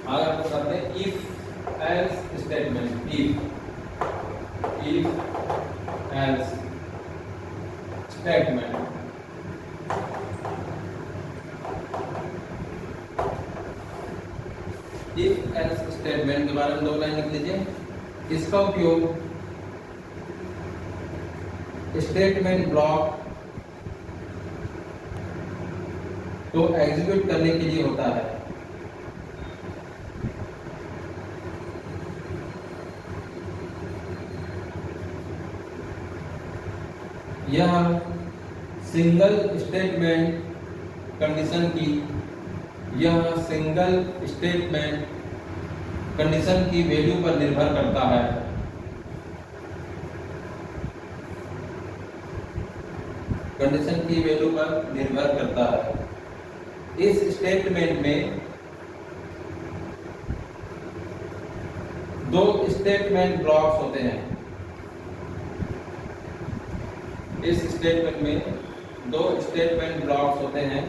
आगे आपको करते हैं if else statement. If else statement. If else statement के बारे में 2 लाइन लिख लीजिए। इसका उपयोग स्टेटमेंट ब्लॉक को एग्जीक्यूट करने के लिए होता है। यह सिंगल स्टेटमेंट कंडीशन की वैल्यू पर निर्भर करता है। कंडीशन की वैल्यू पर निर्भर करता है। इस स्टेटमेंट में 2 स्टेटमेंट ब्लॉक्स होते हैं। इस स्टेटमेंट में 2 स्टेटमेंट ब्लॉक्स होते हैं।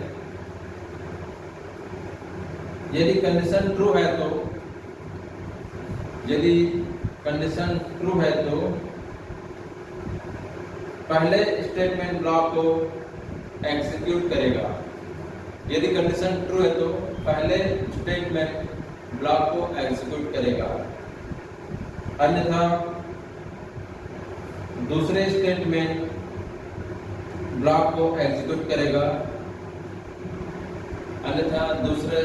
यदि कंडीशन ट्रू है तो पहले स्टेटमेंट ब्लॉक को एग्जीक्यूट करेगा। यदि कंडीशन ट्रू है तो पहले स्टेटमेंट ब्लॉक को एग्जीक्यूट करेगा, अन्यथा दूसरे स्टेटमेंट ब्लॉक को एग्जीक्यूट करेगा, अन्यथा दूसरे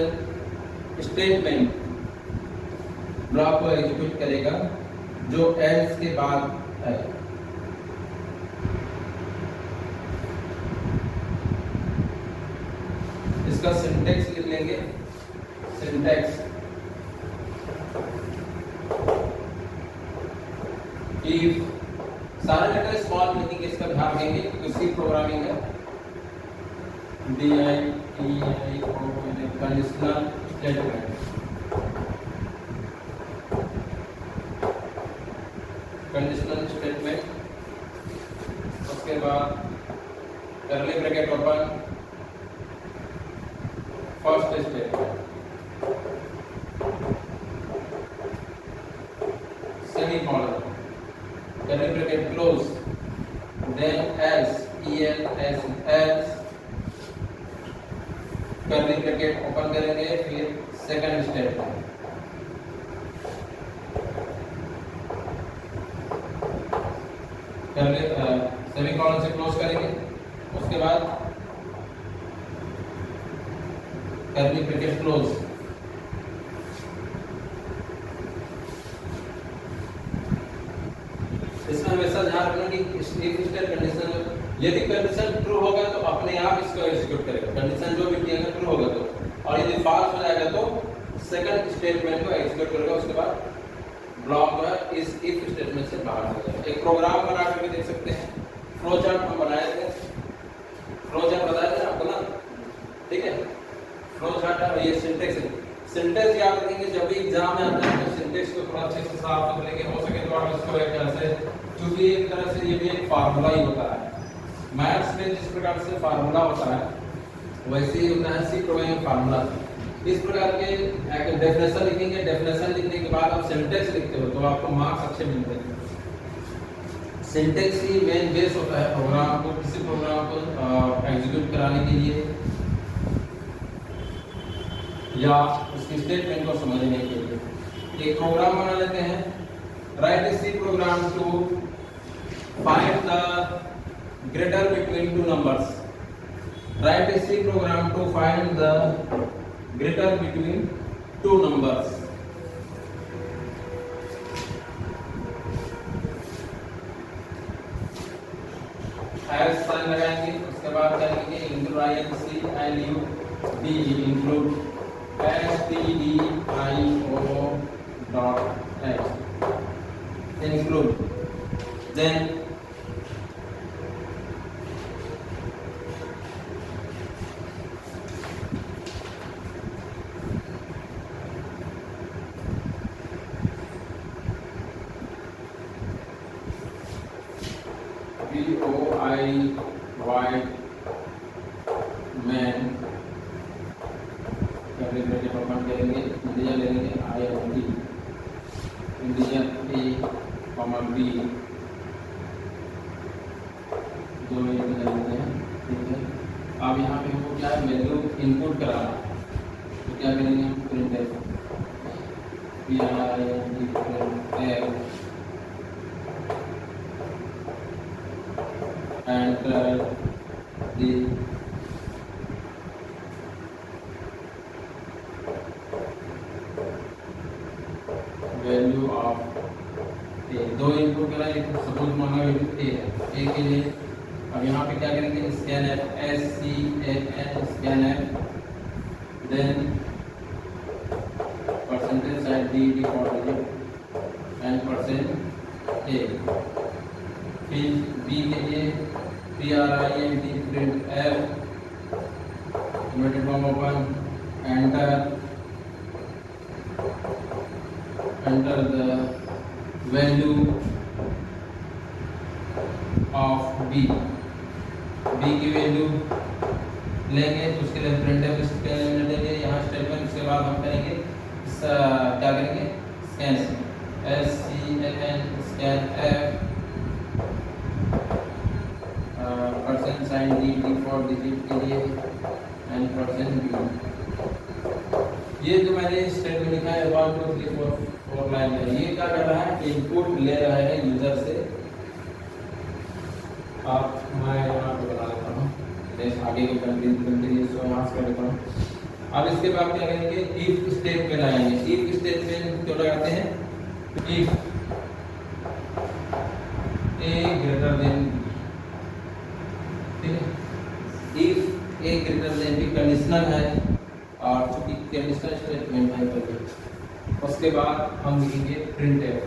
स्टेटमेंट ब्लॉक को एग्जीक्यूट करेगा जो एल्स के बाद है। इसका सिंटैक्स लिख लेंगे। सिंटैक्स इफ सारे लेटर स्मॉल लिखेंगे, इसका ध्यान देंगे क्योंकि सी प्रोग्रामिंग है। Conditional statement. कंडीशनल स्टेटमेंट, उसके बाद curly bracket open, first statement, semicolon, curly bracket close, then else, else, curly bracket open करेंगे, फिर सेकंड स्टेटमेंट, सेमीकोलन से क्लोज करेंगे, उसके बाद कर्ली ब्रैकेट क्लोज, इसमें हमेशा ध्यान रखना कि इफ स्टेट कंडीशन, यदि कंडीशन ट्रू होगा तो अपने आप इसको एग्जीक्यूट करेगा। कंडीशन जो भी दिया ट्रू होगा तो, और यदि फॉल्स हो जाएगा तो सेकंड स्टेटमेंट को एग्जीक्यूट करेगा। उसके बाद ब्लॉक जो है इस इफ स्टेटमेंट से बाहर हो जाएगा। एक प्रोग्राम बना करके देख सकते हैं। फ्लो चार्ट हम बनाए थे, फ्लो चार्ट बताया था आपको ना, ठीक है। फ्लो चार्ट है, ये सिंटैक्स है। सिंटैक्स याद रखेंगे, जब भी एग्जाम में आता है तो सिंटैक्स को थोड़ा अच्छे से साफ कर लेंगे, हो सके तो आप इसको एक तरह से, क्योंकि एक तरह से ये भी एक फार्मूला ही होता है। मैथ्स में जिस प्रकार से फार्मूला होता है वैसे ही होता है सी प्रोग्रामिंग में फार्मूला। इस प्रकार के एक डेफिनेशन लिखेंगे, डेफिनेशन लिखने के बाद आप सिंटैक्स लिखते हो तो आपको मार्क्स अच्छे मिलते हैं। सिंटैक्स ही मेन बेस होता है प्रोग्राम को, किसी प्रोग्राम को एग्जीक्यूट कराने के लिए या उसकी स्टेटमेंट को समझने के लिए। एक प्रोग्राम बना लेते हैं। Write a C program to find the greater between two numbers. Write a C program to find the greater between two numbers। Hash sign लगाएंगे, उसके बाद क्या लिखेंगे, include include then boy man, करेंगे, करेंगे INT इंटीजर A, B, दो integer होते हैं, ठीक है। अब यहाँ पे हमको क्या है, वैल्यू इनपुट कराना है, तो क्या करेंगे हम, print f enter the value of a. दो इनपुट करा, एक सपोज माना वैल्यू ए है, ए के लिए अब यहाँ पे क्या करेंगे, scan F, SCAN scan F, then percentage side D default digit and percent A. फिर बी के लिए PRINT print F inverted comma open enter the value of b की वैल्यू लेंगे तो उसके लिए प्रिंट एफ स्कैन देंगे यहाँ स्टेटमेंट। उसके बाद हम करेंगे क्या करेंगे, scan SCAN scan F percent sign D default digit के लिए एंड परसेंट बी। ये जो मैंने स्टेटमेंट लिखा है 1 2 3 4 लाइन है, ये क्या कर रहा है, इनपुट ले रहा है यूजर से। आप मैं यहाँ पे बना देता हूँ, आगे के कंटिन्यूस यहाँ से कर देता हूँ। अब इसके बाद क्या करेंगे, इफ स्टेटमेंट आएंगे। इफ स्टेटमेंट क्यों लगाते हैं, इफ ए ग्रेटर देन, ठीक है, if A greater than B conditional है और चूंकि कंडीशनल स्टेटमेंट है तो उसके बाद हम लिखेंगे print F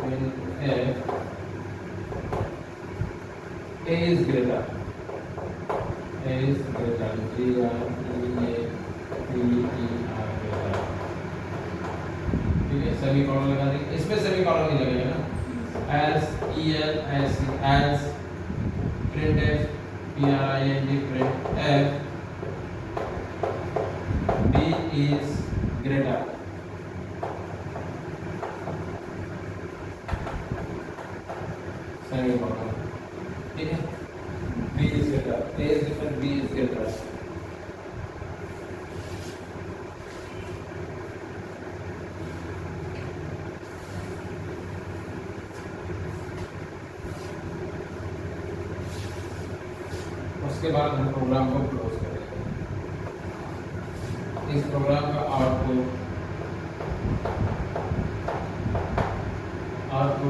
print F A is greater ठीक है, सभी कॉलम लगा देंगे। इसमें सभी कॉलम नहीं लगेगा ना, S print F print F B is greater, सही होगा, ठीक है। B is greater, A is greater, B is greater। उसके बाद हम प्रोग्राम को क्लोज करेंगे। इस प्रोग्राम का आउटपुट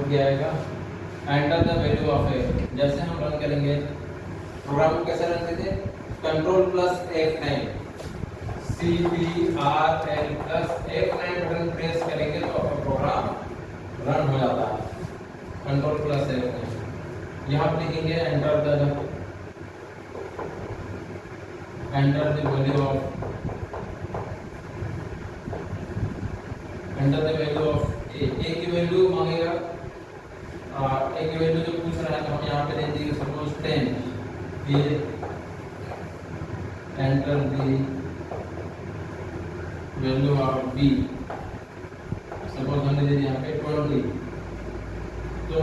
क्या आएगा, एंटर द वैल्यू ऑफ ए। जैसे हम रन करेंगे प्रोग्राम को, कैसे रन करते हैं, Ctrl+F9 CTRL+F9 बटन प्रेस करेंगे तो आपका प्रोग्राम रन हो जाता है। Ctrl+F9 यहाँ पे लिखेंगे enter the value of ए की वैल्यू मांगेगा। ए की वैल्यू जो पूछ रहा है तो हम यहाँ पे दे देंगे सपोज 10। फिर enter the value of B, suppose हमने दे दिया यहाँ पे 20। तो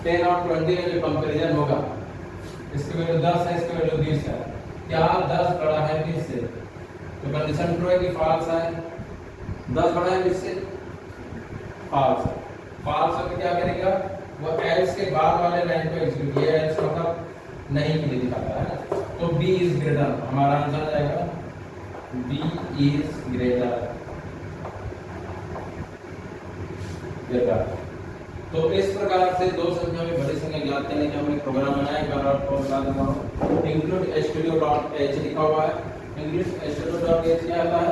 10 और 20 का जो कंपैरिजन होगा, इसकी वैल्यू 10 है, इसकी वैल्यू 20 है, क्या 10 बड़ा है 20 से, तो कंडीशन ट्रू है कि फॉल्स है, 10 बड़ा है 20 से, फॉल्स है। फॉल्स है तो क्या करेगा, वो एल्स के बाद वाले लाइन को एग्जीक्यूट किया, एल्स मतलब नहीं के लिए दिखाता है ना। तो बी इज ग्रेटर, हमारा आंसर जाएगा बी इज ग्रेटर। तो इस प्रकार से दो संख्या में बड़ी संख्या ज्ञात करने के हमने प्रोग्राम बनाया। एक बार आपको बता देता हूँ, include studio.h लिखा हुआ है। include studio.h क्या होता है,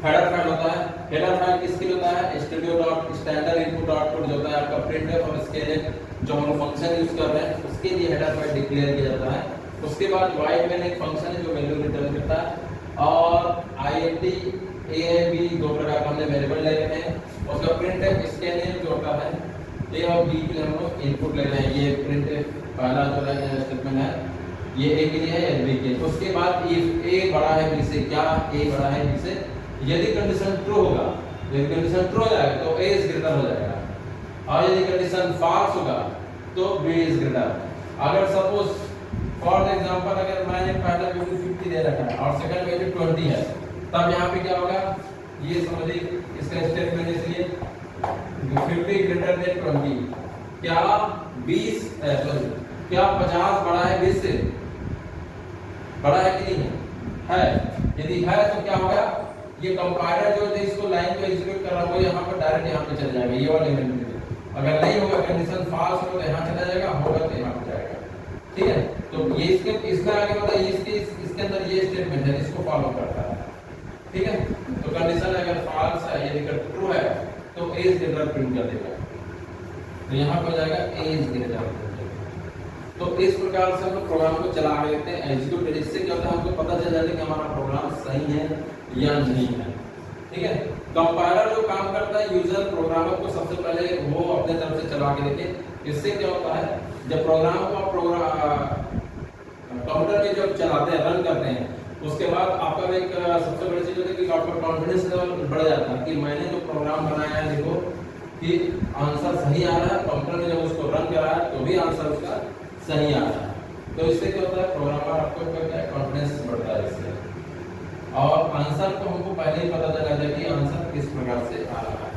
हेडर फाइल होता है। हेडर फाइल किसके लिए होता है, studio.standard input output जो होता है आपका printf और इसके लिए जो हम फंक्शन यूज कर रहे हैं उसके लिए हेडर फाइल डिक्लेयर किया जाता है। उसके बाद void main एक फंक्शन है जो वैल्यू रिटर्न करता है, और int a b दो प्रकार का हमने वेरिएबल ले रखे हैं। उसका printf इसके लिए जो होता है ए और बी के लिए हम लोग इनपुट ले रहे हैं। ये प्रिंट पहला जो है स्टेटमेंट है, ये ए के लिए है या बी के लिए। उसके बाद इफ ए बड़ा है बी से, क्या ए बड़ा है बी से, यदि कंडीशन ट्रू होगा, यदि कंडीशन ट्रू हो जाएगा तो ए इज ग्रेटर हो जाएगा, और यदि कंडीशन फॉल्स होगा तो बी इज ग्रेटर। अगर सपोज फॉर एग्जांपल अगर मैंने पहला वैल्यू 50 दे रखा है और सेकंड वैल्यू 20 है, तब यहाँ पे क्या होगा, ये समझिए इसका स्टेटमेंट इसलिए 50 ग्रेटर देन 20, क्या 20 क्या 50 बड़ा है 20 से, बड़ा है कि नहीं है? यदि है तो क्या होगा, ये कंपाइलर जो है इसको लाइन को एग्जीक्यूट कर रहा है वो यहाँ पर डायरेक्ट यहाँ पे चल जाएगा, ये वाले एलिमेंट में। अगर नहीं होगा, कंडीशन फॉल्स होगा तो यहाँ चला जाएगा, होगा तो यहाँ पे जाएगा। ठीक है, तो ये इसके इसका आगे बताइए, इसके अंदर ये स्टेटमेंट है, इसको फॉलो करता है। ठीक है, तो कंडीशन अगर फॉल्स है, यदि ट्रू है तो ए इज ग्रेटर प्रिंट कर देगा, तो यहाँ पर जाएगा ए इज ग्रेटर। तो इस प्रकार से हम लोग प्रोग्राम को चला लेते हैं एग्जीक्यूट, इससे क्या होता है हमको पता चल जाता है कि हमारा प्रोग्राम सही है या नहीं है। ठीक है, कंपाइलर जो काम करता है यूजर प्रोग्रामर को सबसे पहले वो अपने तरफ से चला के देखे। इससे क्या होता है, जब प्रोग्राम को आप कंप्यूटर में जब चलाते हैं, रन करते हैं, उसके बाद आपका एक सबसे बड़ी चीज होती है कि आपका कॉन्फिडेंस लेवल बढ़ जाता है कि मैंने जो प्रोग्राम बनाया है, देखो कि आंसर सही आ रहा है। कंप्यूटर में जब उसको रन करा है तो भी आंसर उसका सही आ रहा है। तो इससे क्या होता है, प्रोग्रामर आपको क्या कॉन्फिडेंस बढ़ता है इससे, और आंसर को हमको पहले ही पता चला जाए कि आंसर किस प्रकार से आ रहा है।